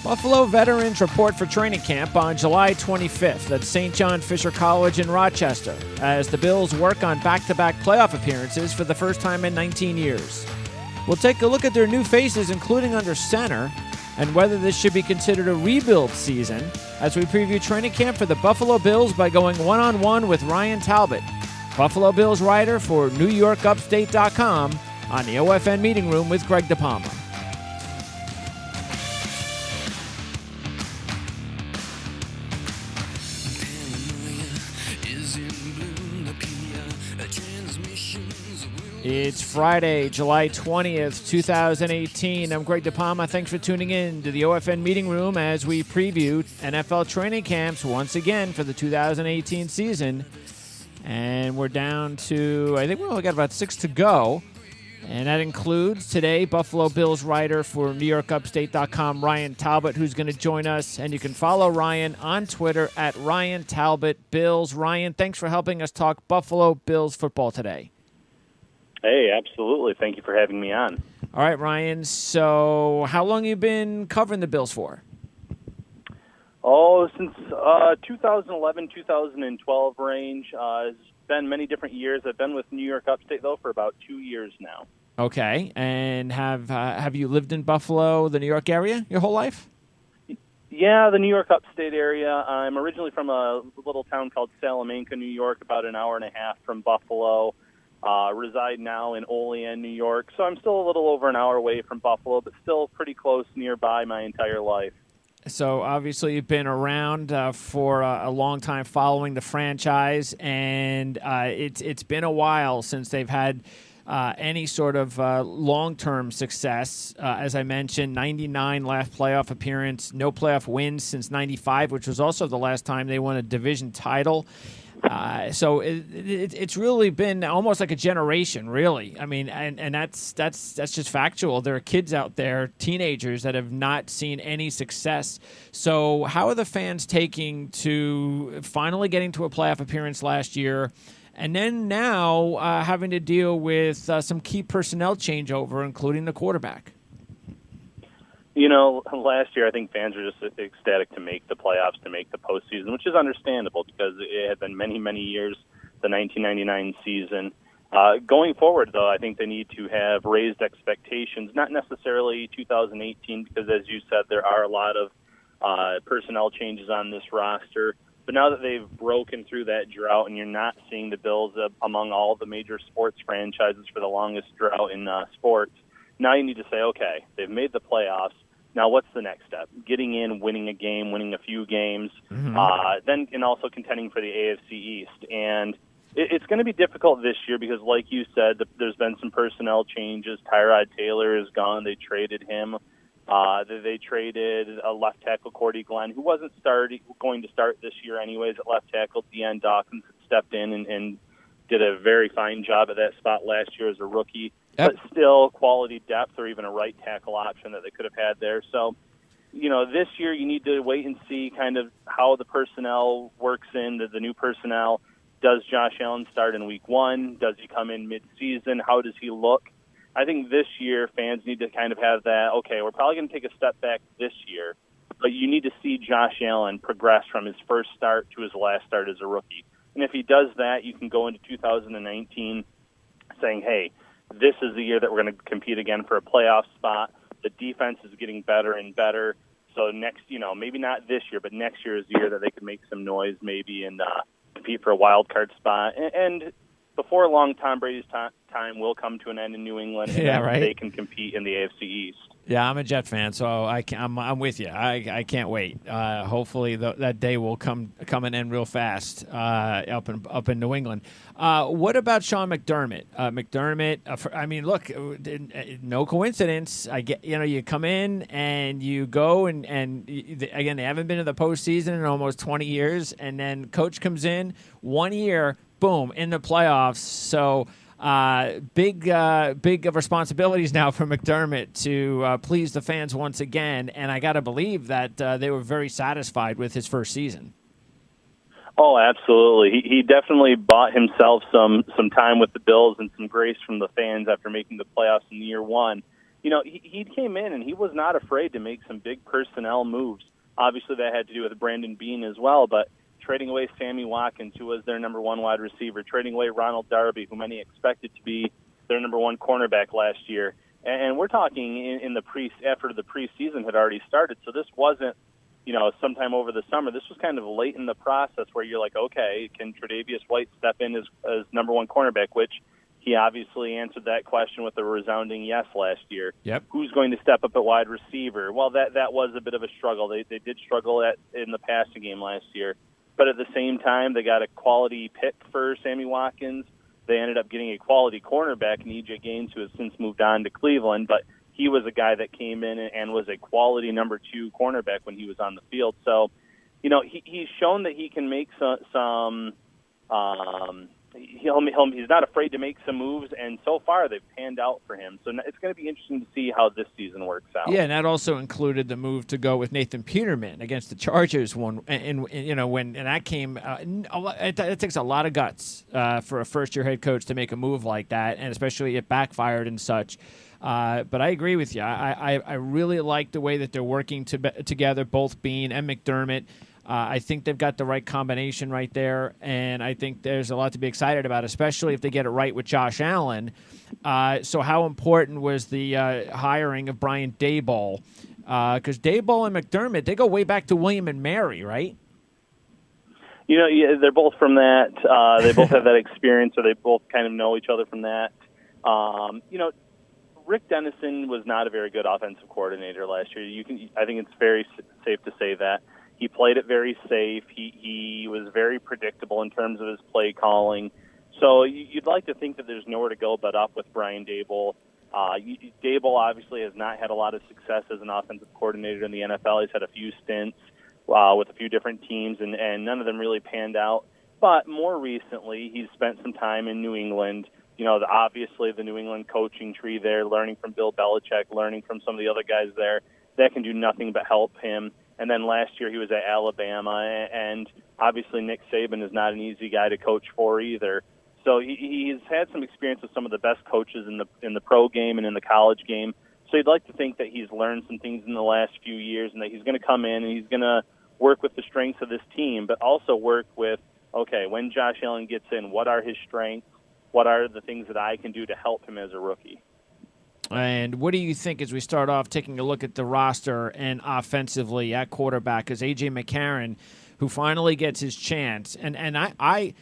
Buffalo veterans report for training camp on July 25th at St. John Fisher College in Rochester as the Bills work on back-to-back playoff appearances for the first time in 19 years. We'll take a look at their new faces, including under center, and whether this should be considered a rebuild season as we preview training camp for the Buffalo Bills by going one-on-one with Ryan Talbot, Buffalo Bills writer for NewYorkUpstate.com, on the OFN Meeting Room with Greg DePalma. It's Friday, July 20th, 2018. I'm Greg DePalma. Thanks for tuning in to the OFN Meeting Room as we preview NFL training camps once again for the 2018 season. And we're down to, I think we only got about 6 to go. And that includes today Buffalo Bills writer for NewYorkUpstate.com, Ryan Talbot, who's going to join us. And you can follow Ryan on Twitter at Ryan Talbot Bills. Ryan, thanks for helping us talk Buffalo Bills football today. Hey, absolutely. Thank you for having me on. All right, Ryan. So how long have you been covering the Bills for? Oh, since 2011, 2012 range. It's been many different years. I've been with New York Upstate, though, for about 2 years now. Okay. And have you lived in Buffalo, the New York area, your whole life? Yeah, the New York Upstate area. I'm originally from a little town called Salamanca, New York, about an hour and a half from Buffalo. Reside now in Olean, New York. So I'm still a little over an hour away from Buffalo, but still pretty close nearby my entire life. So obviously you've been around for a long time following the franchise, and it's been a while since they've had any sort of long-term success. As I mentioned, 99 last playoff appearance, no playoff wins since 95, which was also the last time they won a division title. So it's really been almost like a generation, really. I mean, and that's just factual. There are kids out there, teenagers, that have not seen any success. So how are the fans taking to finally getting to a playoff appearance last year, and then now having to deal with some key personnel changeover, including the quarterback? You know, last year I think fans were just ecstatic to make the playoffs, to make the postseason, which is understandable because it had been many, many years, the 1999 season. Going forward, though, I think they need to have raised expectations, not necessarily 2018 because, as you said, there are a lot of personnel changes on this roster. But now that they've broken through that drought and you're not seeing the Bills among all the major sports franchises for the longest drought in sports, now you need to say, okay, they've made the playoffs. Now, what's the next step? Getting in, winning a game, winning a few games, then and also contending for the AFC East. And it's going to be difficult this year because, like you said, there's been some personnel changes. Tyrod Taylor is gone. They traded him. They traded a left tackle, Cordy Glenn, who wasn't going to start this year anyways at left tackle. Deion Dawkins stepped in and did a very fine job at that spot last year as a rookie. Yep. But still quality depth or even a right tackle option that they could have had there. So, you know, this year you need to wait and see kind of how the personnel works in, the new personnel. Does Josh Allen start in week 1? Does he come in mid-season? How does he look? I think this year fans need to kind of have that, okay, we're probably going to take a step back this year, but you need to see Josh Allen progress from his first start to his last start as a rookie. And if he does that, you can go into 2019 saying, hey, this is the year that we're going to compete again for a playoff spot. The defense is getting better and better. So next, you know, maybe not this year, but next year is the year that they could make some noise maybe and compete for a wild card spot. And before long, Tom Brady's time will come to an end in New England, and they can compete in the AFC East. Yeah, I'm a Jet fan, so I'm with you. I can't wait. Hopefully that day will come and end real fast up in New England. What about Sean McDermott? I mean, look, no coincidence. You come in and you go and again, they haven't been to the postseason in almost 20 years, and then coach comes in 1 year, boom, in the playoffs. So. Big responsibilities now for McDermott to please the fans once again, and I got to believe that they were very satisfied with his first season. Oh, absolutely. He definitely bought himself some time with the Bills and some grace from the fans after making the playoffs in year 1. he came in and he was not afraid to make some big personnel moves. Obviously, that had to do with Brandon Beane as well, but trading away Sammy Watkins, who was their number one wide receiver, trading away Ronald Darby, who many expected to be their number one cornerback last year. And we're talking after the preseason had already started, so this wasn't, sometime over the summer. This was kind of late in the process where you're like, okay, can Tre'Davious White step in as number one cornerback, which he obviously answered that question with a resounding yes last year. Yep. Who's going to step up at wide receiver? Well, that was a bit of a struggle. They did struggle in the passing game last year. But at the same time, they got a quality pick for Sammy Watkins. They ended up getting a quality cornerback in E.J. Gaines, who has since moved on to Cleveland. But he was a guy that came in and was a quality number 2 cornerback when he was on the field. So, he's shown that he can make some he's not afraid to make some moves, and so far they've panned out for him. So it's going to be interesting to see how this season works out. Yeah, and that also included the move to go with Nathan Peterman against the Chargers when that came. It takes a lot of guts for a first-year head coach to make a move like that, and especially it backfired and such. But I agree with you. I really like the way that they're working together, both Beane and McDermott. I think they've got the right combination right there, and I think there's a lot to be excited about, especially if they get it right with Josh Allen. So how important was the hiring of Brian Daboll? Because Daboll and McDermott, they go way back to William and Mary, right? Yeah, they're both from that. They both have that experience, or they both kind of know each other from that. Rick Dennison was not a very good offensive coordinator last year. I think it's very safe to say that. He played it very safe. He was very predictable in terms of his play calling. So you'd like to think that there's nowhere to go but up with Brian Daboll. Daboll obviously has not had a lot of success as an offensive coordinator in the NFL. He's had a few stints with a few different teams, and none of them really panned out. But more recently, he's spent some time in New England. Obviously the New England coaching tree there, learning from Bill Belichick, learning from some of the other guys there. That can do nothing but help him. And then last year he was at Alabama, and obviously Nick Saban is not an easy guy to coach for either. So he's had some experience with some of the best coaches in the pro game and in the college game. So you'd like to think that he's learned some things in the last few years, and that he's going to come in and he's going to work with the strengths of this team, but also work with, okay, when Josh Allen gets in, what are his strengths? What are the things that I can do to help him as a rookie? And what do you think as we start off taking a look at the roster and offensively at quarterback as A.J. McCarron, who finally gets his chance? And I've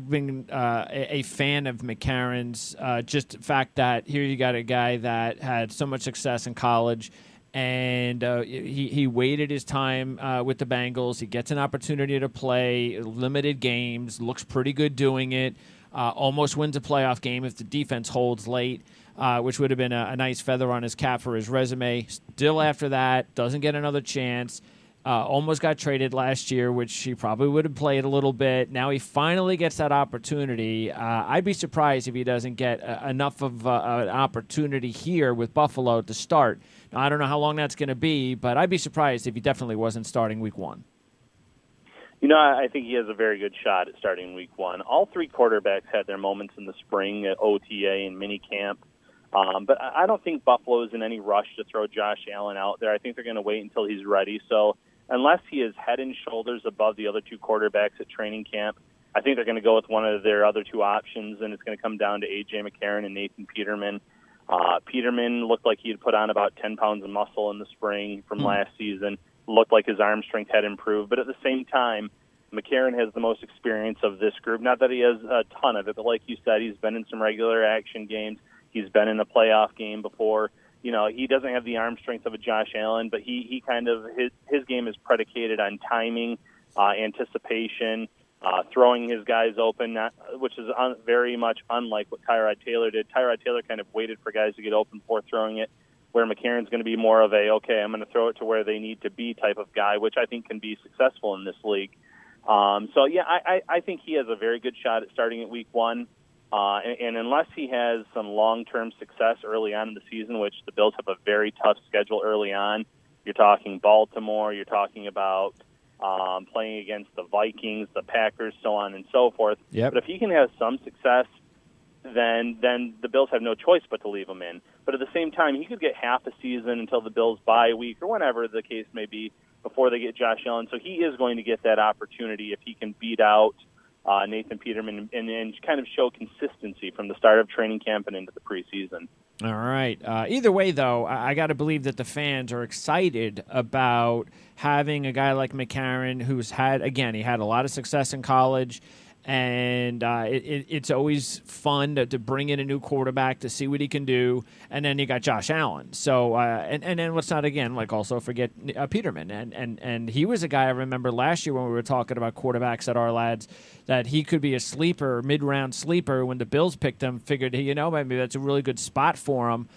been a fan of McCarron's, just the fact that here you got a guy that had so much success in college, and he waited his time with the Bengals. He gets an opportunity to play limited games, looks pretty good doing it, almost wins a playoff game if the defense holds late. Which would have been a nice feather on his cap for his resume. Still after that, doesn't get another chance. Almost got traded last year, which he probably would have played a little bit. Now he finally gets that opportunity. I'd be surprised if he doesn't get enough of an opportunity here with Buffalo to start. Now, I don't know how long that's going to be, but I'd be surprised if he definitely wasn't starting week 1. I think he has a very good shot at starting week 1. All 3 quarterbacks had their moments in the spring at OTA and minicamp. But I don't think Buffalo is in any rush to throw Josh Allen out there. I think they're going to wait until he's ready. So unless he is head and shoulders above the other 2 quarterbacks at training camp, I think they're going to go with one of their other 2 options, and it's going to come down to A.J. McCarron and Nathan Peterman. Peterman looked like he had put on about 10 pounds of muscle in the spring from last season. Looked like his arm strength had improved. But at the same time, McCarron has the most experience of this group. Not that he has a ton of it, but like you said, he's been in some regular action games. He's been in a playoff game before. He doesn't have the arm strength of a Josh Allen, but he kind of his game is predicated on timing, anticipation, throwing his guys open, which is very much unlike what Tyrod Taylor did. Tyrod Taylor kind of waited for guys to get open before throwing it, where McCarron's going to be more of I'm going to throw it to where they need to be type of guy, which I think can be successful in this league. I think he has a very good shot at starting at week 1. And unless he has some long-term success early on in the season, which the Bills have a very tough schedule early on, you're talking Baltimore, you're talking about playing against the Vikings, the Packers, so on and so forth. Yep. But if he can have some success, then the Bills have no choice but to leave him in. But at the same time, he could get half a season until the Bills bye a week or whenever the case may be before they get Josh Allen. So he is going to get that opportunity if he can beat out Nathan Peterman and kind of show consistency from the start of training camp and into the preseason. All right. Either way, though, I got to believe that the fans are excited about having a guy like McCarron who's had, again, he had a lot of success in college, and it's always fun to bring in a new quarterback to see what he can do, and then you got Josh Allen. So, and then let's not, again, like also forget Peterman, and he was a guy I remember last year when we were talking about quarterbacks at our lads, that he could be a sleeper, mid-round sleeper when the Bills picked him, figured, you know, maybe that's a really good spot for him.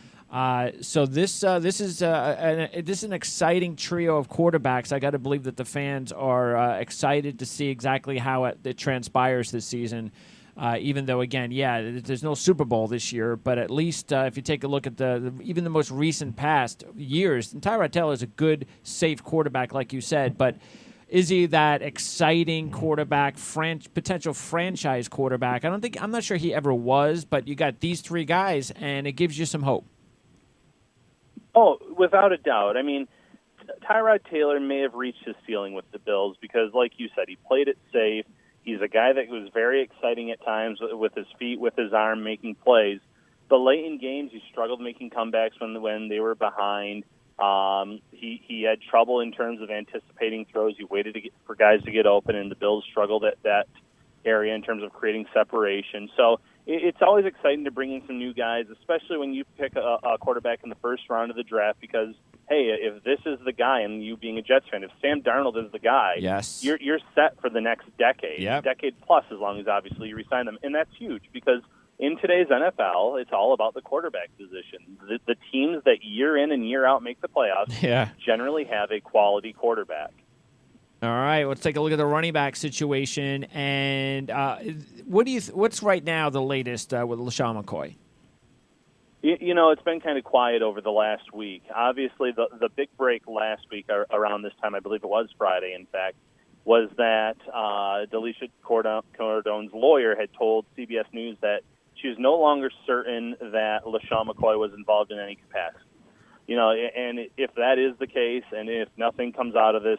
So this is an exciting trio of quarterbacks. I got to believe that the fans are excited to see exactly how it transpires this season. Even though, again, there's no Super Bowl this year, but at least if you take a look at even the most recent past years, and Tyrod Taylor is a good, safe quarterback, like you said, but is he that exciting quarterback, potential franchise quarterback? I'm not sure he ever was, but you got these three guys, and it gives you some hope. Oh, without a doubt. I mean, Tyrod Taylor may have reached his ceiling with the Bills because, like you said, he played it safe. He's a guy that was very exciting at times with his feet, with his arm, making plays. But late in games, he struggled making comebacks when they were behind. He had trouble in terms of anticipating throws. He waited for guys to get open, and the Bills struggled at that area in terms of creating separation. So it's always exciting to bring in some new guys, especially when you pick a quarterback in the first round of the draft because, hey, if this is the guy, and you being a Jets fan, if Sam Darnold is the guy, yes, you're set for the next decade, yep. Decade plus, as long as obviously you re-sign them. And that's huge because in today's NFL, it's all about the quarterback position. The teams that year in and year out make the playoffs generally have a quality quarterback. All right, let's take a look at the running back situation. And what's right now the latest with LaShawn McCoy? You know, it's been kind of quiet over the last week. Obviously, the big break last week around this time, I believe it was Friday, in fact, was that Delisha Cordone's lawyer had told CBS News that she was no longer certain that LaShawn McCoy was involved in any capacity. You know, and if that is the case, and if nothing comes out of this,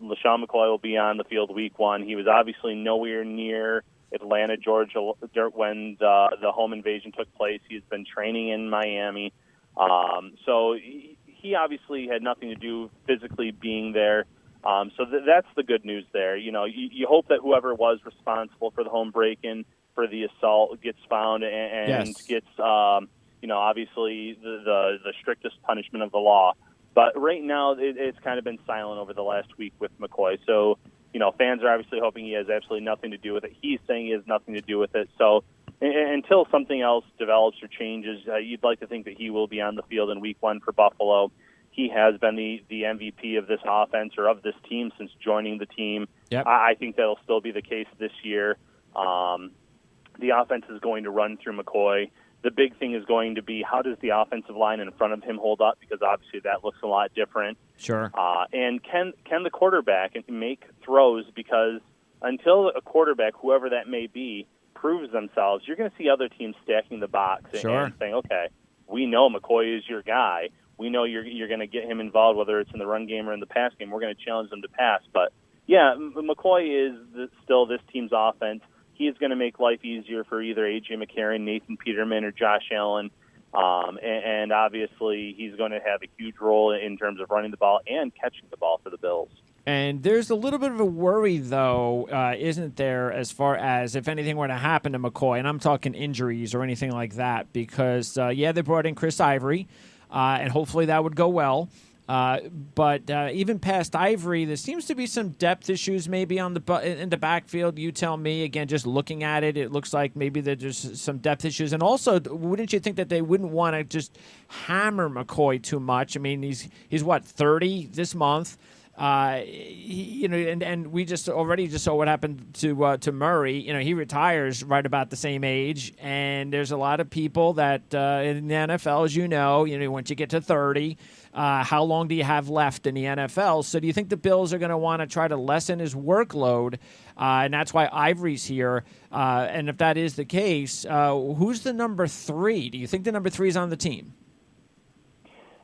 LaShawn McCoy will be on the field week one. He was obviously nowhere near Atlanta, Georgia, when the home invasion took place. He's been training in Miami. So he obviously had nothing to do physically being there. So that's the good news there. You know, you hope that whoever was responsible for the home break-in, for the assault, gets found and gets, obviously the strictest punishment of the law. But right now, it's kind of been silent over the last week with McCoy. So, you know, fans are obviously hoping he has absolutely nothing to do with it. He's saying he has nothing to do with it. So until something else develops or changes, you'd like to think that he will be on the field in week one for Buffalo. He has been the MVP of this offense or of this team since joining the team. Yep. I think that'll still be the case this year. The offense is going to run through McCoy. The big thing is going to be how does the offensive line in front of him hold up, because obviously that looks a lot different. Sure. And can the quarterback make throws, because until a quarterback, whoever that may be, proves themselves, you're going to see other teams stacking the box and saying, okay, we know McCoy is your guy. We know you're going to get him involved, whether it's in the run game or in the pass game. We're going to challenge them to pass. But, yeah, McCoy is still this team's offense. He is going to make life easier for either A.J. McCarron, Nathan Peterman, or Josh Allen. And obviously he's going to have a huge role in terms of running the ball and catching the ball for the Bills. And there's a little bit of a worry, though, isn't there, as far as if anything were to happen to McCoy, and I'm talking injuries or anything like that, because, they brought in Chris Ivory, and hopefully that would go well. But even past Ivory, there seems to be some depth issues maybe in the backfield. You tell me. Again, just looking at it, it looks like maybe there's some depth issues. And also, wouldn't you think that they wouldn't want to just hammer McCoy too much? I mean, he's what, 30 this month? And we just already saw what happened to Murray. You know, he retires right about the same age, and there's a lot of people that in the NFL, as you know, once you get to 30, how long do you have left in the NFL? So do you think the Bills are going to want to try to lessen his workload? And that's why Ivory's here. And if that is the case, who's the number 3? Do you think the number 3 is on the team?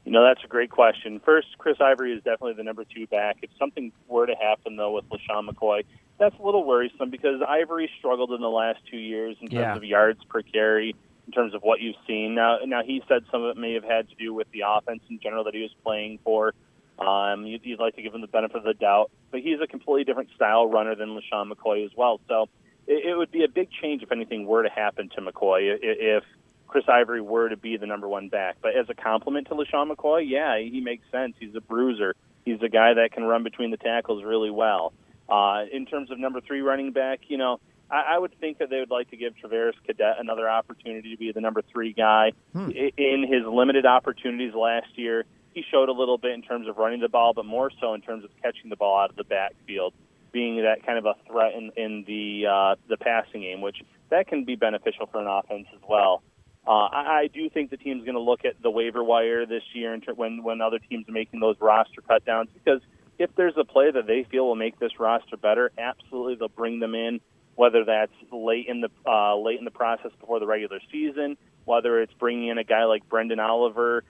That's a great question. First, Chris Ivory is definitely the number 2 back. If something were to happen, though, with LaShawn McCoy, that's a little worrisome because Ivory struggled in the last 2 years in terms of yards per carry, in terms of what you've seen. Now he said some of it may have had to do with the offense in general that he was playing for. You'd like to give him the benefit of the doubt, but he's a completely different style runner than LaShawn McCoy as well. So it would be a big change if anything were to happen to McCoy if Chris Ivory were to be the number 1 back. But as a compliment to LaShawn McCoy, yeah, he makes sense. He's a bruiser. He's a guy that can run between the tackles really well. In terms of number 3 running back, I would think that they would like to give Travaris Cadet another opportunity to be the number 3 guy. In his limited opportunities last year, he showed a little bit in terms of running the ball, but more so in terms of catching the ball out of the backfield, being that kind of a threat in the passing game, which that can be beneficial for an offense as well. I do think the team's going to look at the waiver wire this year when other teams are making those roster cut downs, because if there's a play that they feel will make this roster better, absolutely they'll bring them in, whether that's late in the process before the regular season, whether it's bringing in a guy like Brendan Oliver,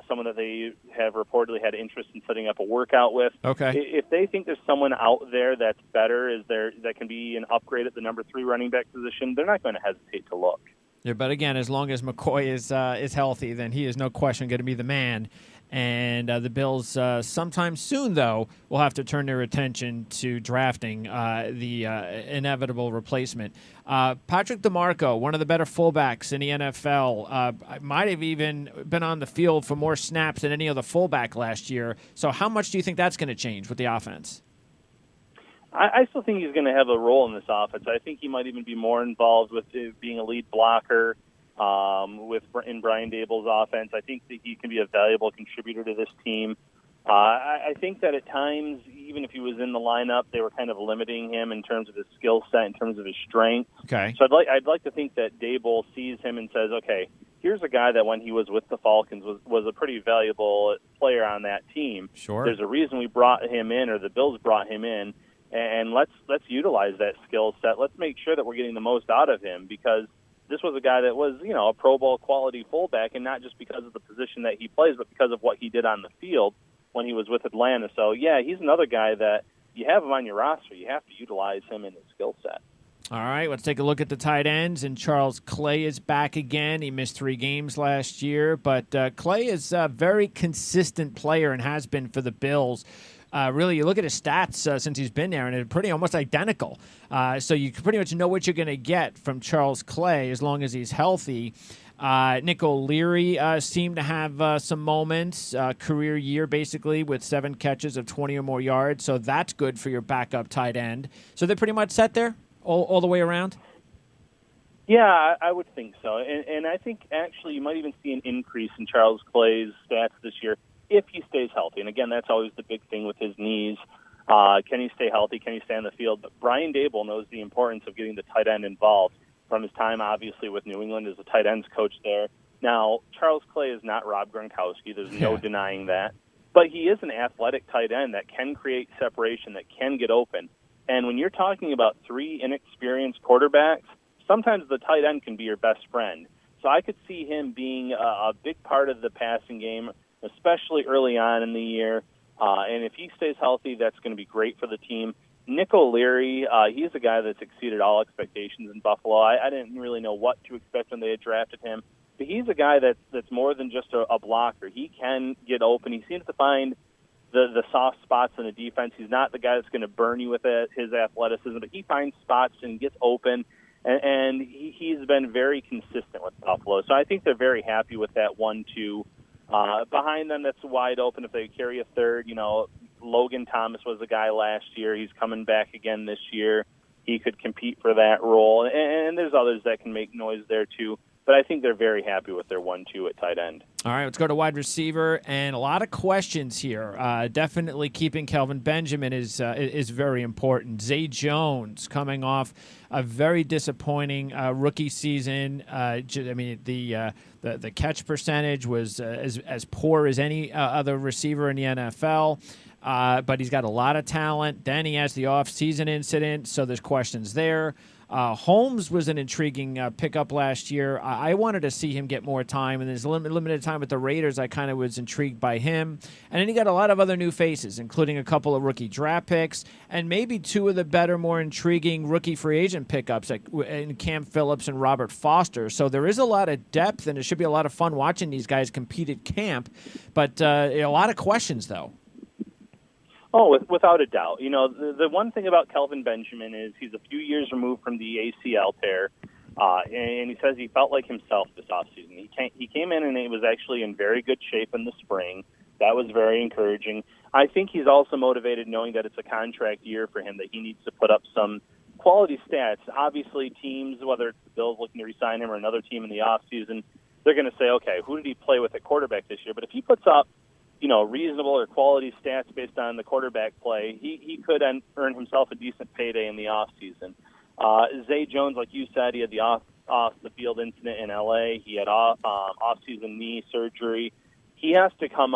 someone that they have reportedly had interest in setting up a workout with. Okay. If they think there's someone out there that's better, that can be an upgrade at the number 3 running back position, they're not going to hesitate to look. Yeah, but again, as long as McCoy is healthy, then he is no question going to be the man. And the Bills, sometime soon, though, will have to turn their attention to drafting the inevitable replacement. Patrick DeMarco, one of the better fullbacks in the NFL, might have even been on the field for more snaps than any other fullback last year. So how much do you think that's going to change with the offense? I still think he's going to have a role in this offense. I think he might even be more involved with being a lead blocker in Brian Dable's offense. I think that he can be a valuable contributor to this team. I think that at times, even if he was in the lineup, they were kind of limiting him in terms of his skill set, in terms of his strength. Okay. So I'd like to think that Dable sees him and says, okay, here's a guy that when he was with the Falcons was a pretty valuable player on that team. Sure. There's a reason we brought him in, or the Bills brought him in, and let's utilize that skill set. Let's make sure that we're getting the most out of him, because this was a guy that was, a Pro Bowl quality fullback, and not just because of the position that he plays, but because of what he did on the field when he was with Atlanta. So, yeah, he's another guy that you have him on your roster. You have to utilize him in his skill set. All right, let's take a look at the tight ends. And Charles Clay is back again. He missed 3 games last year, but Clay is a very consistent player and has been for the Bills. Really, you look at his stats since he's been there, and they're pretty almost identical. So you pretty much know what you're going to get from Charles Clay as long as he's healthy. Nick O'Leary seemed to have some moments, career year basically, with 7 catches of 20 or more yards. So that's good for your backup tight end. So they're pretty much set there all the way around? Yeah, I would think so. And I think actually you might even see an increase in Charles Clay's stats this year if he stays healthy. And again, that's always the big thing with his knees. Can he stay healthy? Can he stay on the field? But Brian Dable knows the importance of getting the tight end involved from his time, obviously, with New England as a tight ends coach there. Now, Charles Clay is not Rob Gronkowski. There's no denying that. But he is an athletic tight end that can create separation, that can get open. And when you're talking about 3 inexperienced quarterbacks, sometimes the tight end can be your best friend. So I could see him being a big part of the passing game, especially early on in the year. And if he stays healthy, that's going to be great for the team. Nick O'Leary, he's a guy that's exceeded all expectations in Buffalo. I didn't really know what to expect when they had drafted him. But he's a guy that's more than just a blocker. He can get open. He seems to find the soft spots in the defense. He's not the guy that's going to burn you with his athleticism, but he finds spots and gets open. And he's been very consistent with Buffalo. So I think they're very happy with that 1-2. Behind them, that's wide open if they carry a third. Logan Thomas was a guy last year. He's coming back again this year. He could compete for that role. And there's others that can make noise there too. But I think they're very happy with their 1-2 at tight end. All right, let's go to wide receiver, and a lot of questions here. Definitely keeping Kelvin Benjamin is very important. Zay Jones coming off a very disappointing rookie season. The catch percentage was as poor as any other receiver in the NFL. But he's got a lot of talent. Then he has the off-season incident, so there's questions there. Holmes was an intriguing pickup last year. I wanted to see him get more time, and there's limited time with the Raiders. I kind of was intrigued by him. And then you got a lot of other new faces, including a couple of rookie draft picks, and maybe two of the better, more intriguing rookie free agent pickups, like in Cam Phillips and Robert Foster. So there is a lot of depth, and it should be a lot of fun watching these guys compete at camp. But a lot of questions, though. Oh, without a doubt. You know, the one thing about Kelvin Benjamin is he's a few years removed from the ACL tear, and he says he felt like himself this offseason. He came in and he was actually in very good shape in the spring. That was very encouraging. I think he's also motivated knowing that it's a contract year for him, that he needs to put up some quality stats. Obviously, teams, whether it's the Bills looking to re-sign him or another team in the offseason, they're going to say, okay, who did he play with at quarterback this year? But if he puts up reasonable or quality stats based on the quarterback play, he could earn himself a decent payday in the offseason. Zay Jones, like you said, he had the off-the-field incident in L.A. He had off-season knee surgery. He has to come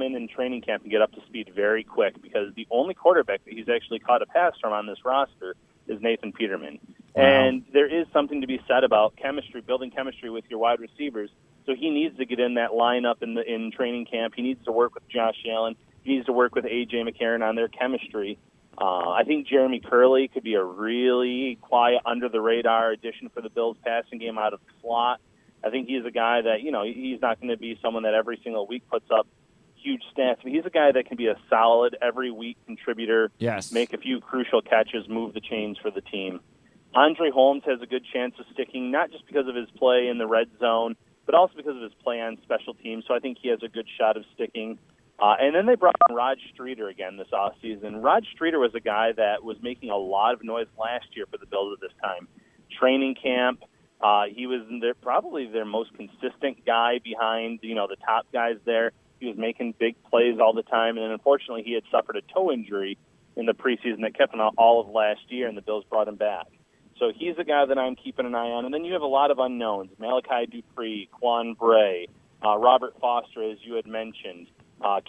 in training camp and get up to speed very quick, because the only quarterback that he's actually caught a pass from on this roster is Nathan Peterman. Wow. And there is something to be said about chemistry, building chemistry with your wide receivers. So he needs to get in that lineup in training camp. He needs to work with Josh Allen. He needs to work with A.J. McCarron on their chemistry. I think Jeremy Curley could be a really quiet, under-the-radar addition for the Bills' passing game out of the slot. I think he's a guy that, he's not going to be someone that every single week puts up huge stats. But he's a guy that can be a solid, every-week contributor, yes, make a few crucial catches, move the chains for the team. Andre Holmes has a good chance of sticking, not just because of his play in the red zone, but also because of his play on special teams. So I think he has a good shot of sticking. And then they brought in Rod Streeter again this offseason. Rod Streeter was a guy that was making a lot of noise last year for the Bills at this time. Training camp, he was probably their most consistent guy behind, the top guys there. He was making big plays all the time. And unfortunately, he had suffered a toe injury in the preseason that kept him out all of last year, and the Bills brought him back. So he's a guy that I'm keeping an eye on. And then you have a lot of unknowns: Malachi Dupree, Quan Bray, Robert Foster, as you had mentioned,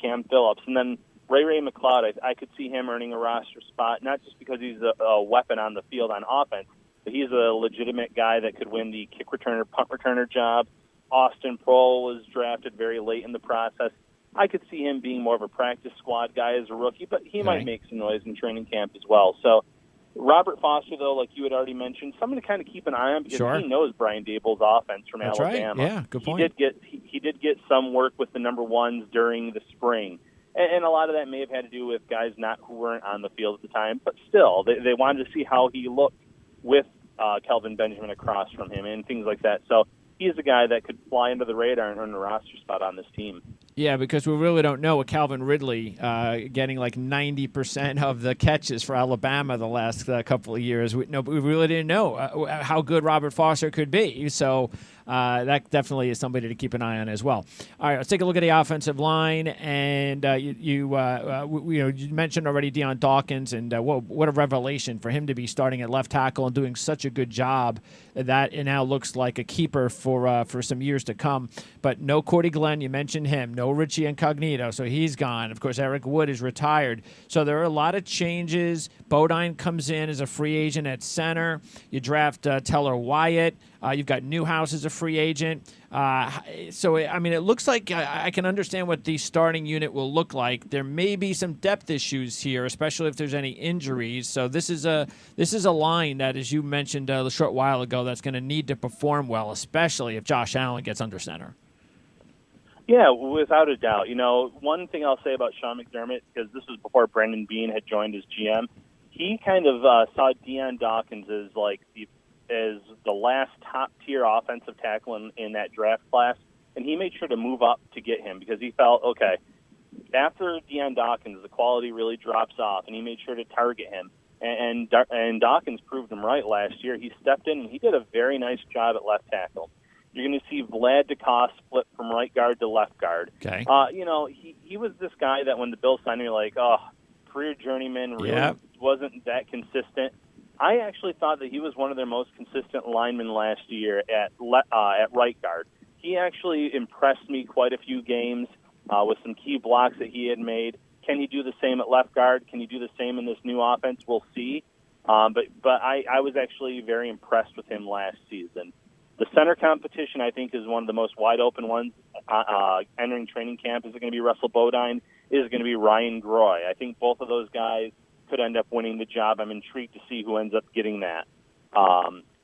Cam Phillips. And then Ray McLeod, I could see him earning a roster spot, not just because he's a weapon on the field on offense, but he's a legitimate guy that could win the kick returner, punt returner job. Austin Prohl was drafted very late in the process. I could see him being more of a practice squad guy as a rookie, but he might make some noise in training camp as well. So Robert Foster, though, like you had already mentioned, someone to kind of keep an eye on, because he knows Brian Daboll's offense from That's Alabama. Right. Yeah, good point. He did get some work with the number ones during the spring, and a lot of that may have had to do with guys who weren't on the field at the time, but still, they wanted to see how he looked with Kelvin Benjamin across from him and things like that. So he's a guy that could fly under the radar and earn a roster spot on this team. Yeah, because we really don't know with Calvin Ridley getting like 90% of the catches for Alabama the last couple of years. We really didn't know how good Robert Foster could be. So that definitely is somebody to keep an eye on as well. All right, let's take a look at the offensive line. And you mentioned already Deion Dawkins, and what a revelation for him to be starting at left tackle and doing such a good job. That it now looks like a keeper for some years to come. But no Cordy Glenn, you mentioned him. No Richie Incognito, so he's gone. Of course, Eric Wood is retired. So there are a lot of changes. Bodine comes in as a free agent at center. You draft Teller Wyatt. You've got Newhouse as a free agent. It looks like I can understand what the starting unit will look like. There may be some depth issues here, especially if there's any injuries. So this is a line that, as you mentioned a short while ago, that's going to need to perform well, especially if Josh Allen gets under center. Yeah, without a doubt. One thing I'll say about Sean McDermott, because this was before Brendan Bean had joined as GM, he kind of saw Deion Dawkins as the last top-tier offensive tackle in that draft class, and he made sure to move up to get him, because he felt, okay, after Deion Dawkins, the quality really drops off, and he made sure to target him. And Dawkins proved him right last year. He stepped in, and he did a very nice job at left tackle. You're going to see Vlad DeCoste flip from right guard to left guard. Okay. He was this guy that when the Bills signed him, you're like, career journeyman, really wasn't that consistent. I actually thought that he was one of their most consistent linemen last year at right guard. He actually impressed me quite a few games with some key blocks that he had made. Can he do the same at left guard? Can he do the same in this new offense? We'll see. But I was actually very impressed with him last season. The center competition, I think, is one of the most wide-open ones entering training camp. Is it going to be Russell Bodine? Is it going to be Ryan Groy? I think both of those guys could end up winning the job. I'm intrigued to see who ends up getting that.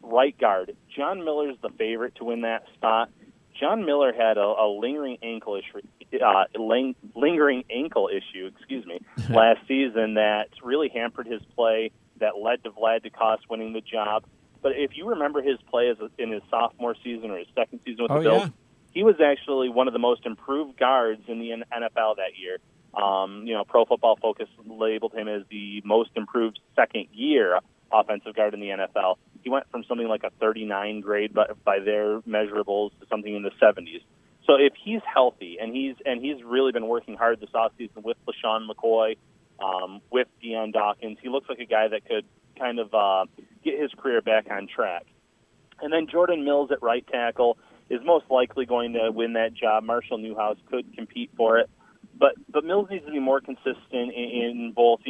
Right guard, John Miller's the favorite to win that spot. John Miller had a lingering ankle issue, last season that really hampered his play, that led to Vlad Dukas winning the job. But if you remember his play in his sophomore season or his second season with the Bills, he was actually one of the most improved guards in the NFL that year. Pro Football Focus labeled him as the most improved second-year offensive guard in the NFL. He went from something like a 39 grade by their measurables to something in the 70s. So if he's healthy, and he's really been working hard this offseason with LaShawn McCoy, with Deion Dawkins, he looks like a guy that could kind of get his career back on track. And then Jordan Mills at right tackle is most likely going to win that job. Marshall Newhouse could compete for it. But Mills needs to be more consistent in both,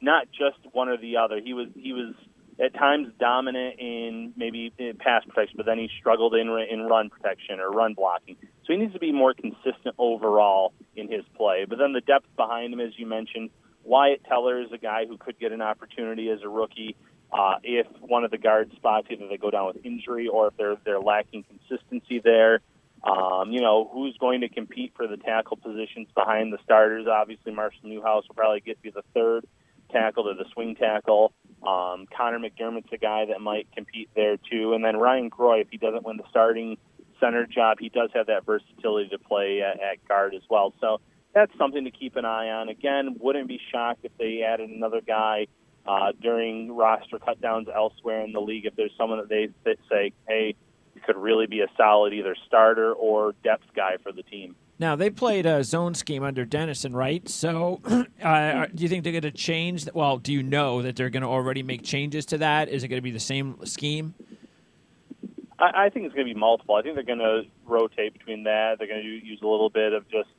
not just one or the other. He was at times dominant in maybe pass protection, but then he struggled in run protection or run blocking. So he needs to be more consistent overall in his play. But then the depth behind him, as you mentioned, Wyatt Teller is a guy who could get an opportunity as a rookie if one of the guard spots, either they go down with injury or if they're lacking consistency there. Who's going to compete for the tackle positions behind the starters? Obviously, Marshall Newhouse will probably get to be the third tackle or the swing tackle. Connor McDermott's a guy that might compete there too. And then Ryan Groy, if he doesn't win the starting center job, he does have that versatility to play at guard as well. So that's something to keep an eye on. Again, wouldn't be shocked if they added another guy during roster cutdowns elsewhere in the league if there's someone that say, hey, could really be a solid either starter or depth guy for the team. Now, they played a zone scheme under Dennison, right? So do you think they're going to change? Well, do you know that they're going to already make changes to that? Is it going to be the same scheme? I think it's going to be multiple. I think they're going to rotate between that. They're going to use a little bit of just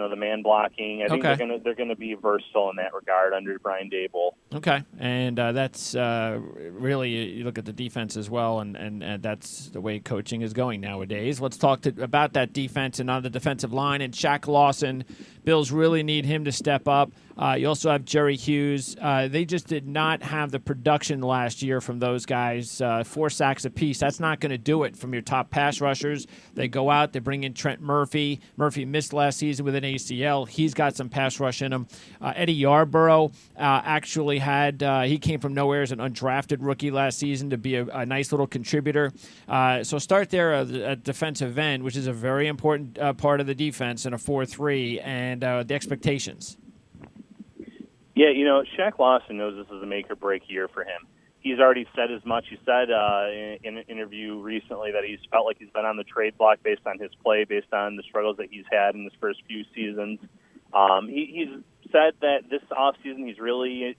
the man blocking. I think they're going to be versatile in that regard under Brian Daboll. Okay, and that's really, you look at the defense as well, and that's the way coaching is going nowadays. Let's talk about that defense and on the defensive line. And Shaq Lawson, Bills really need him to step up. You also have Jerry Hughes. They just did not have the production last year from those guys. 4 sacks apiece. That's not going to do it from your top pass rushers. They go out, they bring in Trent Murphy. Murphy missed last season with an ACL. He's got some pass rush in him. Eddie Yarborough actually he came from nowhere as an undrafted rookie last season to be a nice little contributor. So start there at defensive end, which is a very important part of the defense in a 4-3, and the expectations. Yeah, Shaq Lawson knows this is a make-or-break year for him. He's already said as much. He said in an interview recently that he's felt like he's been on the trade block based on his play, based on the struggles that he's had in his first few seasons. He's said that this offseason he's really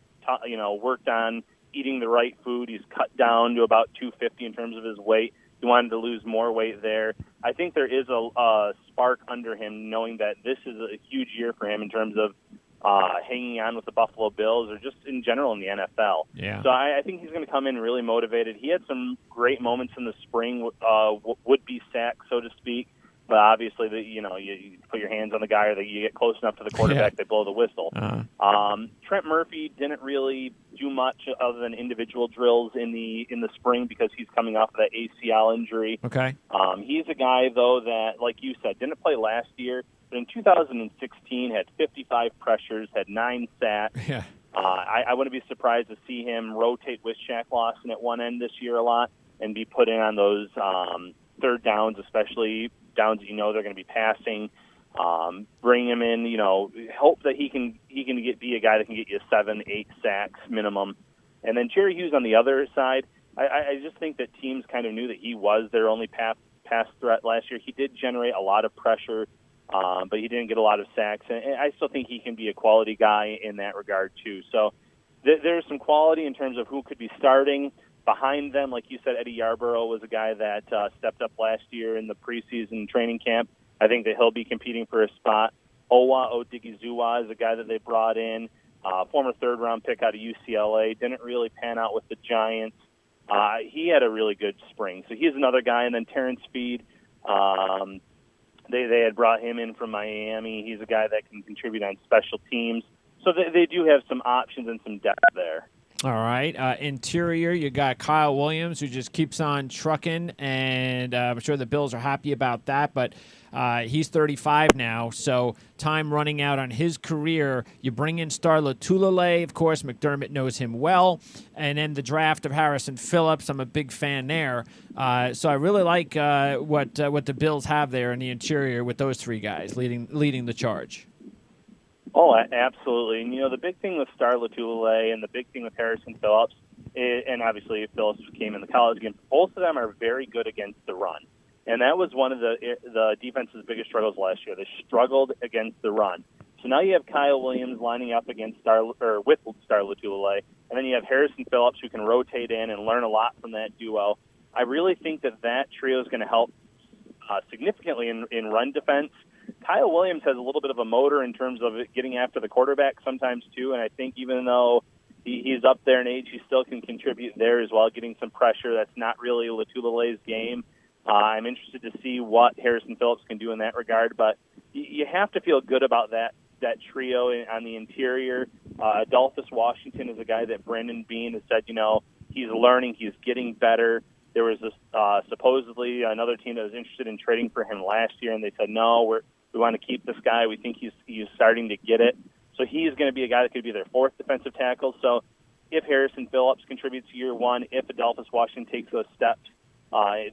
worked on eating the right food. He's cut down to about 250 in terms of his weight. He wanted to lose more weight there. I think there is a spark under him knowing that this is a huge year for him in terms of hanging on with the Buffalo Bills or just in general in the NFL. Yeah. So I think he's going to come in really motivated. He had some great moments in the spring, would-be sack, so to speak. But obviously, you put your hands on the guy or you get close enough to the quarterback, they blow the whistle. Trent Murphy didn't really do much other than individual drills in the spring because he's coming off of that ACL injury. Okay. He's a guy, though, that, like you said, didn't play last year, but in 2016 had 55 pressures, had 9 sacks. Yeah. I wouldn't be surprised to see him rotate with Shaq Lawson at one end this year a lot and be put in on those third downs, especially downs that they're going to be passing. Bring him in, hope that he can be a guy that can get you 7-8 sacks minimum. And then Jerry Hughes on the other side, I just think that teams kind of knew that he was their only pass threat last year. He did generate a lot of pressure, but he didn't get a lot of sacks. And I still think he can be a quality guy in that regard too. So there's some quality in terms of who could be starting. Behind them, like you said, Eddie Yarborough was a guy that stepped up last year in the preseason training camp. I think that he'll be competing for a spot. Owa Odigizua is a guy that they brought in. former third-round pick out of UCLA, didn't really pan out with the Giants. He had a really good spring. So he's another guy. And then Terrence Speed, they had brought him in from Miami. He's a guy that can contribute on special teams. So they do have some options and some depth there. All right. Interior, you got Kyle Williams, who just keeps on trucking, and I'm sure the Bills are happy about that, but he's 35 now, so time running out on his career. You bring in Star Lotulelei. Of course, McDermott knows him well. And then the draft of Harrison Phillips, I'm a big fan there. So I really like what the Bills have there in the interior with those three guys leading the charge. Oh, absolutely. And, the big thing with Star Lotulelei and the big thing with Harrison Phillips, and obviously Phillips came in the college game, both of them are very good against the run. And that was one of the defense's biggest struggles last year. They struggled against the run. So now you have Kyle Williams lining up against with Star Lotulelei, and then you have Harrison Phillips who can rotate in and learn a lot from that duo. I really think that trio is going to help significantly in run defense. Kyle Williams has a little bit of a motor in terms of getting after the quarterback sometimes too, and I think even though he's up there in age, he still can contribute there as well, getting some pressure. That's not really Lotulelei's game. I'm interested to see what Harrison Phillips can do in that regard, but you have to feel good about that trio on the interior. Adolphus Washington is a guy that Brendan Bean has said, he's learning, he's getting better. There was supposedly another team that was interested in trading for him last year, and they said, no, we want to keep this guy. We think he's starting to get it. So he's going to be a guy that could be their fourth defensive tackle. So if Harrison Phillips contributes year one, if Adolphus Washington takes those steps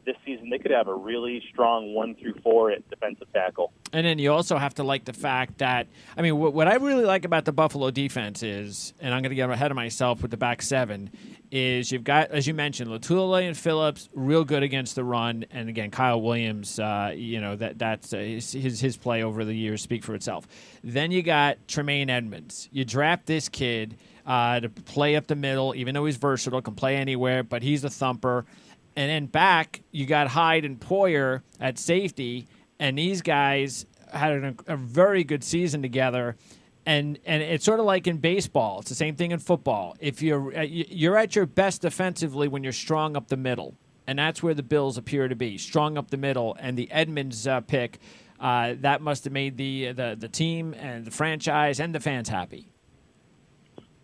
this season, they could have a really strong 1 through 4 at defensive tackle. And then you also have to like the fact that, what I really like about the Buffalo defense is, and I'm going to get ahead of myself with the back seven, is you've got, as you mentioned, Lotulelei and Phillips, real good against the run. And again, Kyle Williams, that's his play over the years speak for itself. Then you got Tremaine Edmonds. You draft this kid to play up the middle, even though he's versatile, can play anywhere, but he's a thumper. And then back, you got Hyde and Poyer at safety, and these guys had a very good season together. And it's sort of like in baseball. It's the same thing in football. If you're at your best defensively when you're strong up the middle, and that's where the Bills appear to be, strong up the middle. And the Edmonds pick, that must have made the team and the franchise and the fans happy.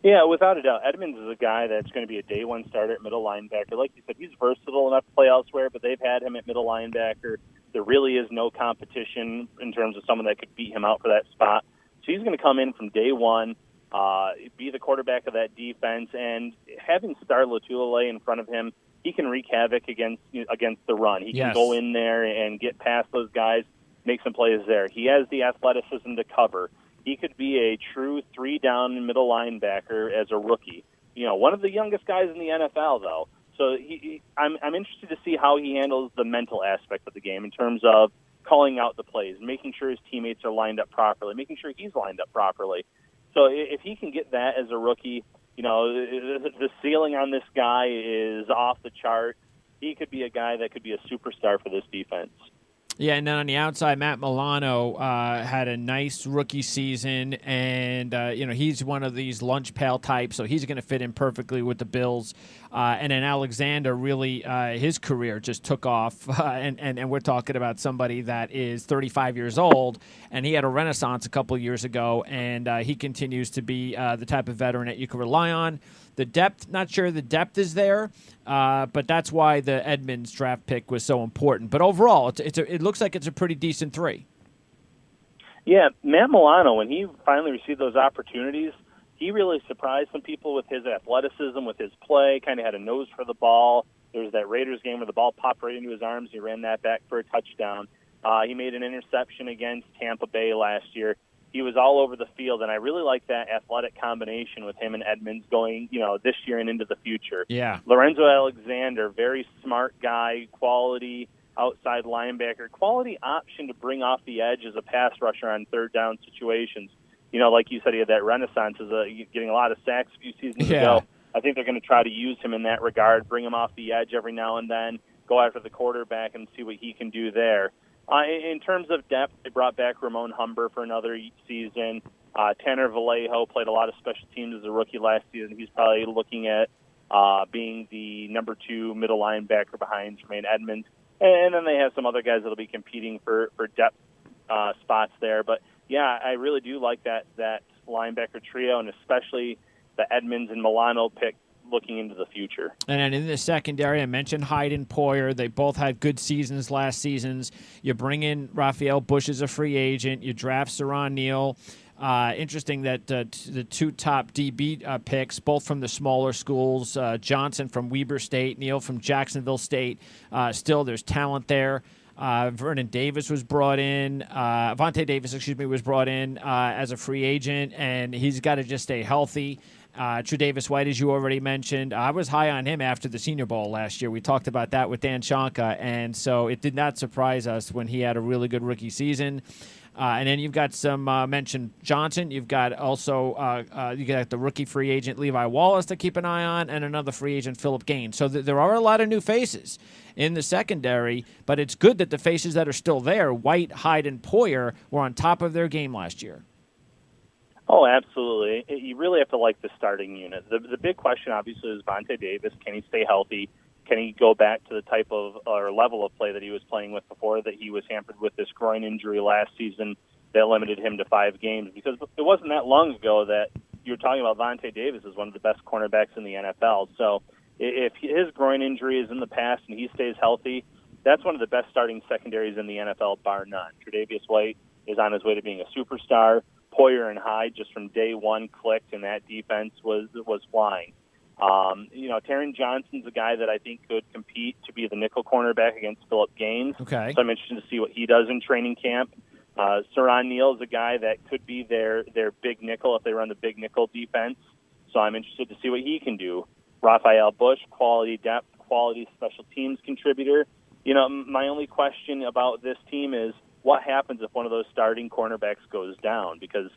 Yeah, without a doubt. Edmonds is a guy that's going to be a day one starter at middle linebacker. Like you said, he's versatile enough to play elsewhere, but they've had him at middle linebacker. There really is no competition in terms of someone that could beat him out for that spot. So he's going to come in from day one, be the quarterback of that defense, and having Star Lotulelei in front of him, he can wreak havoc against the run. He can go in there and get past those guys, make some plays there. He has the athleticism to cover. He could be a true 3-down middle linebacker as a rookie. One of the youngest guys in the NFL, though. So I'm interested to see how he handles the mental aspect of the game in terms of calling out the plays, making sure his teammates are lined up properly, making sure he's lined up properly. So if he can get that as a rookie, the ceiling on this guy is off the chart. He could be a guy that could be a superstar for this defense. Yeah, and then on the outside, Matt Milano had a nice rookie season, and he's one of these lunch pail types, so he's going to fit in perfectly with the Bills. And then Alexander, really, his career just took off, and we're talking about somebody that is 35 years old, and he had a renaissance a couple of years ago, and he continues to be the type of veteran that you can rely on. The depth, not sure the depth is there, but that's why the Edmonds draft pick was so important. But overall, it looks like it's a pretty decent 3. Yeah, Matt Milano, when he finally received those opportunities, he really surprised some people with his athleticism, with his play, kind of had a nose for the ball. There was that Raiders game where the ball popped right into his arms. He ran that back for a touchdown. He made an interception against Tampa Bay last year. He was all over the field, and I really like that athletic combination with him and Edmonds going, this year and into the future. Yeah. Lorenzo Alexander, very smart guy, quality outside linebacker, quality option to bring off the edge as a pass rusher on third down situations. Like you said, he had that renaissance as getting a lot of sacks a few seasons ago. I think they're going to try to use him in that regard, bring him off the edge every now and then, go after the quarterback and see what he can do there. In terms of depth, they brought back Ramon Humber for another season. Tanner Vallejo played a lot of special teams as a rookie last season. He's probably looking at being the number 2 middle linebacker behind Tremaine Edmonds. And then they have some other guys that will be competing for depth spots there. But, yeah, I really do like that linebacker trio, and especially the Edmonds and Milano pick looking into the future. And then in the secondary, I mentioned Hyde and Poyer. They both had good seasons last seasons. You bring in Raphael Bush as a free agent. You draft Saron Neal. Interesting that the 2 top DB picks, both from the smaller schools, Johnson from Weber State, Neal from Jacksonville State. Still, there's talent there. Vernon Davis was brought in. Vontae Davis, was brought in as a free agent, and he's got to just stay healthy. Tre'Davious White, as you already mentioned, I was high on him after the Senior Bowl last year. We talked about that with Dan Shanka, and so it did not surprise us when he had a really good rookie season. And then you've got some mentioned Johnson. You've got also you got the rookie free agent Levi Wallace to keep an eye on, and another free agent Philip Gaines. So there are a lot of new faces in the secondary, but it's good that the faces that are still there, White, Hyde, and Poyer, were on top of their game last year. Oh, absolutely. You really have to like the starting unit. The big question, obviously, is Vontae Davis. Can he stay healthy? Can he go back to the type of or level of play that he was playing with before that he was hampered with this groin injury last season that limited him to 5 games? Because it wasn't that long ago that you were talking about Vontae Davis as one of the best cornerbacks in the NFL. So if his groin injury is in the past and he stays healthy, that's one of the best starting secondaries in the NFL, bar none. Tre'Davious White is on his way to being a superstar. Poyer and Hyde, just from day one, clicked, and that defense was flying. Taron Johnson's a guy that I think could compete to be the nickel cornerback against Philip Gaines. Okay. So I'm interested to see what he does in training camp. Saron Neal is a guy that could be their big nickel if they run the big nickel defense. So I'm interested to see what he can do. Raphael Bush, quality depth, quality special teams contributor. My only question about this team is what happens if one of those starting cornerbacks goes down? Because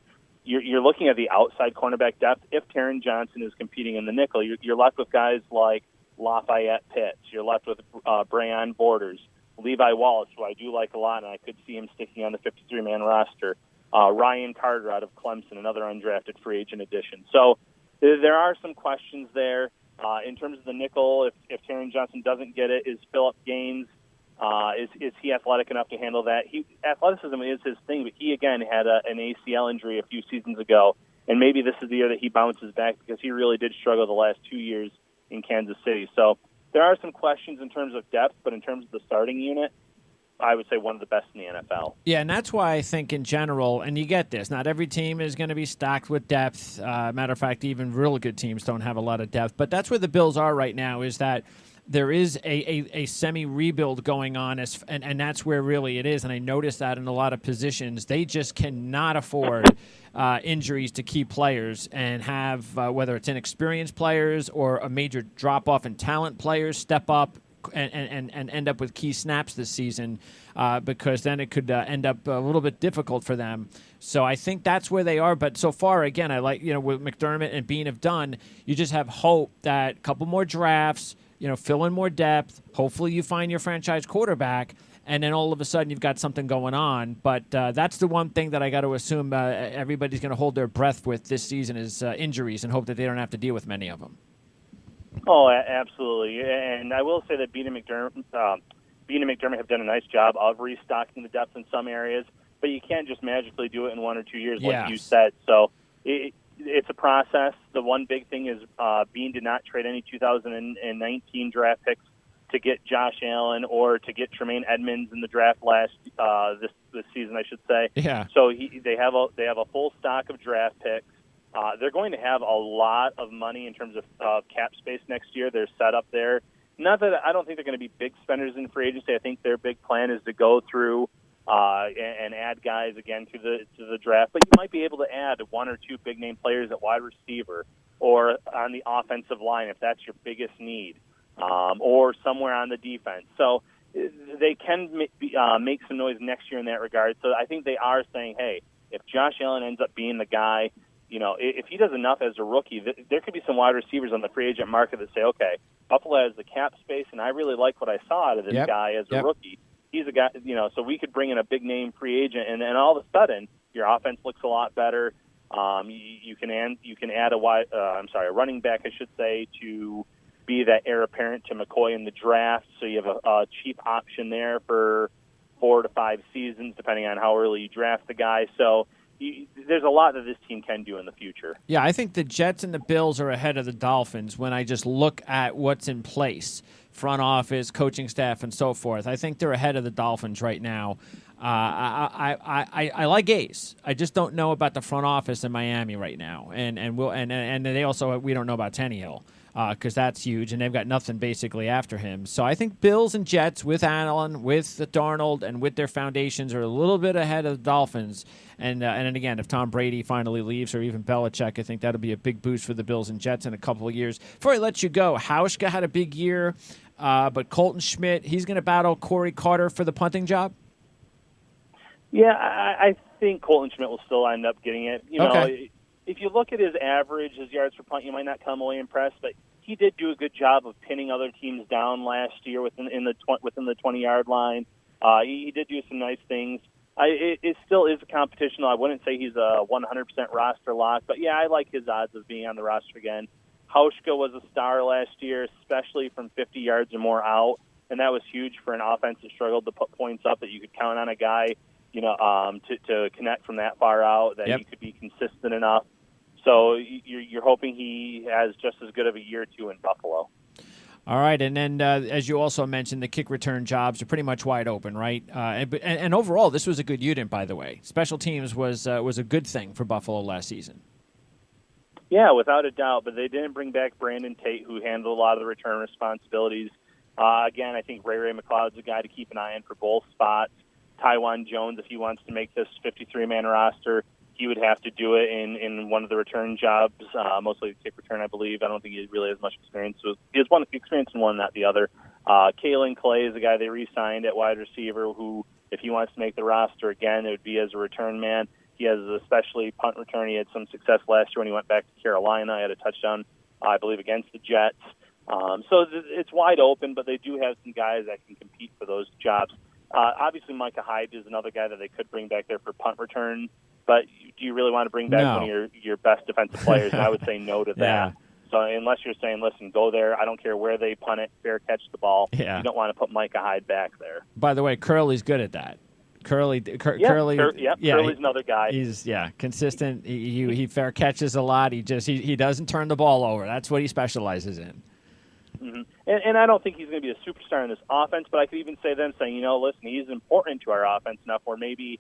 you're looking at the outside cornerback depth. If Taron Johnson is competing in the nickel, you're left with guys like Lafayette Pitts. You're left with Brayon Borders, Levi Wallace, who I do like a lot, and I could see him sticking on the 53-man roster. Ryan Carter out of Clemson, another undrafted free agent addition. So there are some questions there. In terms of the nickel, if Taron Johnson doesn't get it, is Philip Gaines, is he athletic enough to handle that? Athleticism is his thing, but he, again, had an ACL injury a few seasons ago, and maybe this is the year that he bounces back because he really did struggle the last 2 years in Kansas City. So there are some questions in terms of depth, but in terms of the starting unit, I would say one of the best in the NFL. Yeah, and that's why I think in general, and you get this, not every team is going to be stacked with depth. Matter of fact, even really good teams don't have a lot of depth. But that's where the Bills are right now, is that there is a semi-rebuild going on, and that's where really it is. And I noticed that in a lot of positions. They just cannot afford injuries to key players and have, whether it's inexperienced players or a major drop-off in talent players, step up and end up with key snaps this season, because then it could end up a little bit difficult for them. So I think that's where they are. But so far, again, I like, what McDermott and Bean have done, you just have hope that a couple more drafts, fill in more depth. Hopefully you find your franchise quarterback, and then all of a sudden you've got something going on. But that's the one thing that I got to assume everybody's going to hold their breath with this season is injuries, and hope that they don't have to deal with many of them. Oh, absolutely. And I will say that Bean and McDermott have done a nice job of restocking the depth in some areas, but you can't just magically do it in 1 or 2 years, like you said. So it's a process. The one big thing is Bean did not trade any 2019 draft picks to get Josh Allen or to get Tremaine Edmonds in the draft this season, I should say. Yeah. So they have a full stock of draft picks. They're going to have a lot of money in terms of cap space next year. They're set up there. Not that I don't think they're going to be big spenders in free agency. I think their big plan is to go through and add guys again to the draft. But you might be able to add 1 or 2 big name players at wide receiver or on the offensive line if that's your biggest need, or somewhere on the defense. So they can make some noise next year in that regard. So I think they are saying, hey, if Josh Allen ends up being the guy, if he does enough as a rookie, there could be some wide receivers on the free agent market that say, okay, Buffalo has the cap space, and I really like what I saw out of this guy as a rookie. He's a guy, so we could bring in a big-name free agent, and all of a sudden, your offense looks a lot better. You can add a running back, I should say, to be that heir apparent to McCoy in the draft. So you have a cheap option there for 4 to 5 seasons, depending on how early you draft the guy. So there's a lot that this team can do in the future. Yeah, I think the Jets and the Bills are ahead of the Dolphins when I just look at what's in place, front office, coaching staff, and so forth. I think they're ahead of the Dolphins right now. I like Ace. I just don't know about the front office in Miami right now, and they also, we don't know about Tannehill because that's huge, and they've got nothing basically after him. So I think Bills and Jets with Allen, with Darnold, and with their foundations are a little bit ahead of the Dolphins. And then again, if Tom Brady finally leaves, or even Belichick, I think that'll be a big boost for the Bills and Jets in a couple of years. Before I let you go, Hauschka had a big year, but Colton Schmidt, he's going to battle Corey Carter for the punting job? Yeah, I think Colton Schmidt will still end up getting it. You know, if you look at his average, his yards per punt, you might not come away impressed, but he did do a good job of pinning other teams down last year within the 20-yard line. He did do some nice things. It still is a competition. I wouldn't say he's a 100% roster lock, but yeah, I like his odds of being on the roster again. Hauschka was a star last year, especially from 50 yards or more out, and that was huge for an offense that struggled to put points up, that you could count on a guy, you know, to connect from that far out, that he could be consistent enough. So you're hoping he has just as good of a year, too, in Buffalo. All right, and then as you also mentioned, the kick return jobs are pretty much wide open, right? And overall, this was a good unit, by the way. Special teams was a good thing for Buffalo last season. Yeah, without a doubt, but they didn't bring back Brandon Tate, who handled a lot of the return responsibilities. Again, I think Ray McLeod's a guy to keep an eye on for both spots. Tywan Jones, if he wants to make this 53-man roster, he would have to do it in one of the return jobs, mostly the kick return, I believe. I don't think he really has much experience. So he has one experience in one, not the other. Kalen Clay is a guy they re-signed at wide receiver who, if he wants to make the roster again, it would be as a return man. He has especially punt return. He had some success last year when he went back to Carolina. He had a touchdown, I believe, against the Jets. So it's wide open, but they do have some guys that can compete for those jobs. Obviously, Micah Hyde is another guy that they could bring back there for punt return. But do you really want to bring back one of your best defensive players? And I would say no to that. Yeah. So unless you're saying, listen, go there. I don't care where they punt it, fair catch the ball. Yeah. You don't want to put Micah Hyde back there. By the way, Curley's good at that. Curley, Curley's another guy. He's consistent. He fair catches a lot. He doesn't turn the ball over. That's what he specializes in. Mm-hmm. And I don't think he's going to be a superstar in this offense, but I could even say then saying, listen, he's important to our offense enough where maybe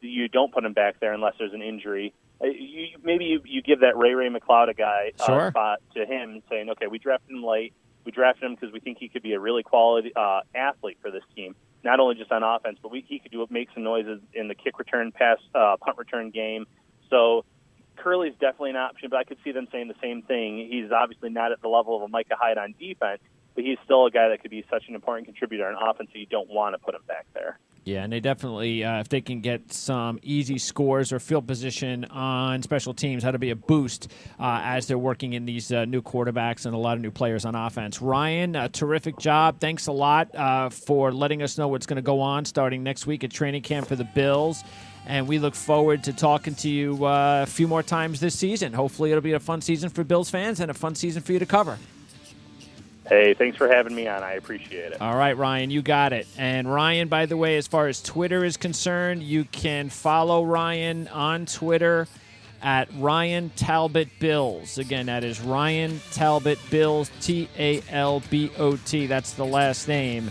you don't put him back there unless there's an injury. Maybe you give that Ray McLeod a guy spot to him, saying, okay, we drafted him late. We drafted him because we think he could be a really quality athlete for this team, not only just on offense, but he could make some noises in the kick return, punt return game. So Curley's definitely an option, but I could see them saying the same thing. He's obviously not at the level of a Micah Hyde on defense, but he's still a guy that could be such an important contributor on offense that you don't want to put him back there. Yeah, and they definitely, if they can get some easy scores or field position on special teams, that'll be a boost as they're working in these new quarterbacks and a lot of new players on offense. Ryan, a terrific job. Thanks a lot for letting us know what's going to go on starting next week at training camp for the Bills. And we look forward to talking to you a few more times this season. Hopefully it'll be a fun season for Bills fans and a fun season for you to cover. Hey, thanks for having me on. I appreciate it. All right, Ryan, you got it. And Ryan, by the way, as far as Twitter is concerned, you can follow Ryan on Twitter at Ryan Talbot Bills. Again, that is Ryan Talbot Bills, Talbot. That's the last name.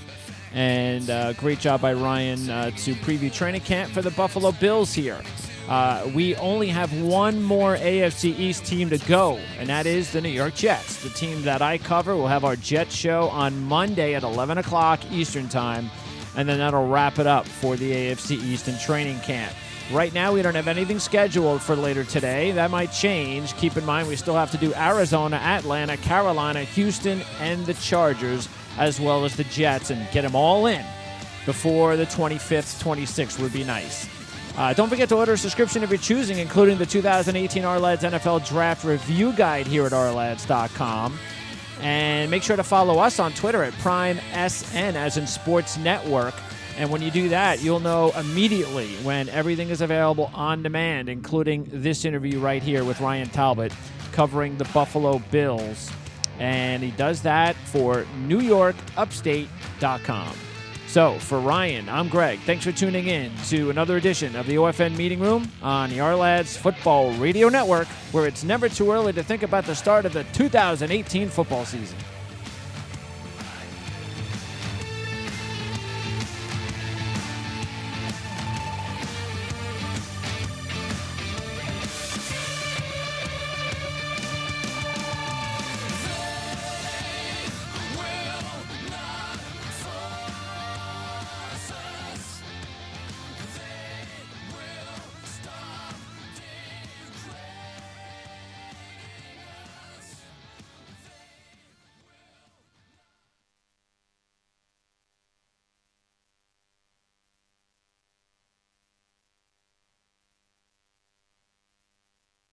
And great job by Ryan to preview training camp for the Buffalo Bills here. We only have one more AFC East team to go, and that is the New York Jets. The team that I cover will have our Jets show on Monday at 11 o'clock Eastern Time, and then that'll wrap it up for the AFC East in training camp. Right now, we don't have anything scheduled for later today. That might change. Keep in mind, we still have to do Arizona, Atlanta, Carolina, Houston, and the Chargers, as well as the Jets, and get them all in before the 25th, 26th would be nice. Don't forget to order a subscription of your choosing, including the 2018 Ourlads NFL Draft Review Guide here at ourlads.com. And make sure to follow us on Twitter at PrimeSN, as in Sports Network. And when you do that, you'll know immediately when everything is available on demand, including this interview right here with Ryan Talbot covering the Buffalo Bills. And he does that for NewYorkUpstate.com. So for Ryan, I'm Greg. Thanks for tuning in to another edition of the OFN Meeting Room on the Our-Lads Football Radio Network, where it's never too early to think about the start of the 2018 football season.